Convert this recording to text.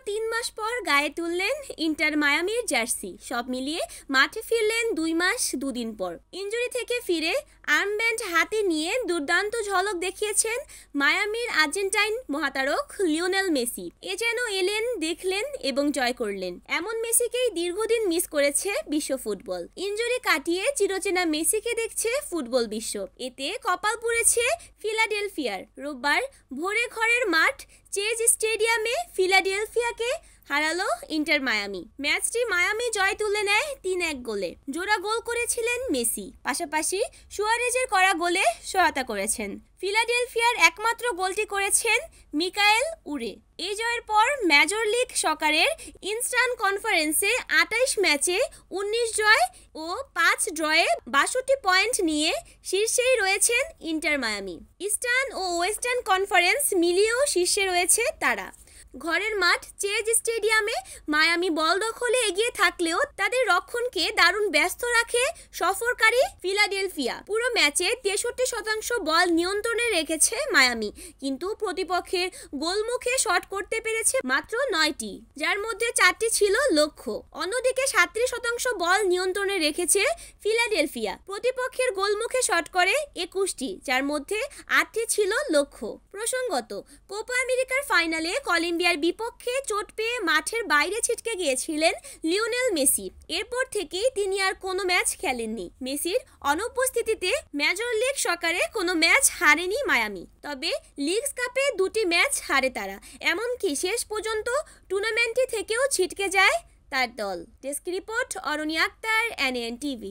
3 মাস পর গায়ে তুললেন ইন্টার মায়ামির জার্সি। সব মিলিয়ে মাঠে ফিরলেন 2 মাস 2 দিন পর। ইনজুরি থেকে ফিরে আর্মব্যান্ড হাতে নিয়ে দুর্দান্ত ঝলক দেখিয়েছেন মায়ামির আর্জেন্টাইন মহাতারক লিওনেল মেসি। এ যেন এলেন, দেখলেন এবং জয় করলেন। এমন মেসিকেই দীর্ঘদিন মিস করেছে বিশ্ব ফুটবল। ইনজুরি কাটিয়ে চিরচেনা মেসিকে দেখছে ফুটবল বিশ্ব। এতে কপাল পুড়েছে ফিলাডেলফিয়ার। রোববার ভোরে ঘরের মাঠ চেজ স্টেডিয়ামে ফিলাডেলফিয়াকে হারালো ইন্টার মায়ামি। ম্যাচটি মায়ামি জয় তুলে নেয় 3-1 গোলে। জোড়া গোল করেছিলেন মেসি, পাশাপাশি সুয়ারেজের করা গোলে সহায়তা করেছেন। ফিলাডেলফিয়ার একমাত্র গোলটি করেছেন মিকায়েল উরে। এই জয়ের পর মেজর লিগ সকারের ইস্টার্ন কনফারেন্সে 28 ম্যাচে 19 জয় ও 5 ড্রয়ে 62 পয়েন্ট নিয়ে শীর্ষেই রয়েছেন ইন্টার মায়ামি। ইস্টার্ন ও ওয়েস্টার্ন কনফারেন্স মিলিয়েও শীর্ষে রয়েছে তারা। ঘরের মাঠ চেজ স্টেডিয়ামে মায়ামি বল দখলে এগিয়ে থাকলেও তাদের রক্ষণকে দারুণ ব্যস্ত রাখে সফরকারী ফিলাডেলফিয়া। পুরো ম্যাচে 63% বল নিয়ন্ত্রণে রেখেছে মায়ামি, কিন্তু প্রতিপক্ষের গোলমুখে শট করতে পেরেছে মাত্র 9টি, যার মধ্যে 4টি ছিল লক্ষ্য। অন্যদিকে 37% বল নিয়ন্ত্রণে রেখেছে ফিলাডেলফিয়া। প্রতিপক্ষের গোলমুখে শট করে 21টি, যার মধ্যে 8টি ছিল লক্ষ্য। প্রসঙ্গত, কোপা আমেরিকার ফাইনালে কলম্বিয়ার বিপক্ষে চোট পেয়ে মাঠের বাইরে ছিটকে গিয়েছিলেন লিওনেল মেসি। এরপর থেকেই তিনি আর কোনো ম্যাচ খেলেননি। মেসির অনুপস্থিতিতে মেজর লিগ সকারে কোনো ম্যাচ হারেনি মায়ামি। তবে লিগস কাপে 2টি ম্যাচ হারে তারা। এমনকি শেষ পর্যন্ত টুর্নামেন্টটি থেকেও ছিটকে যায় তার দল। ডেস্ক রিপোর্ট, অরণি আক্তার, NAN TV।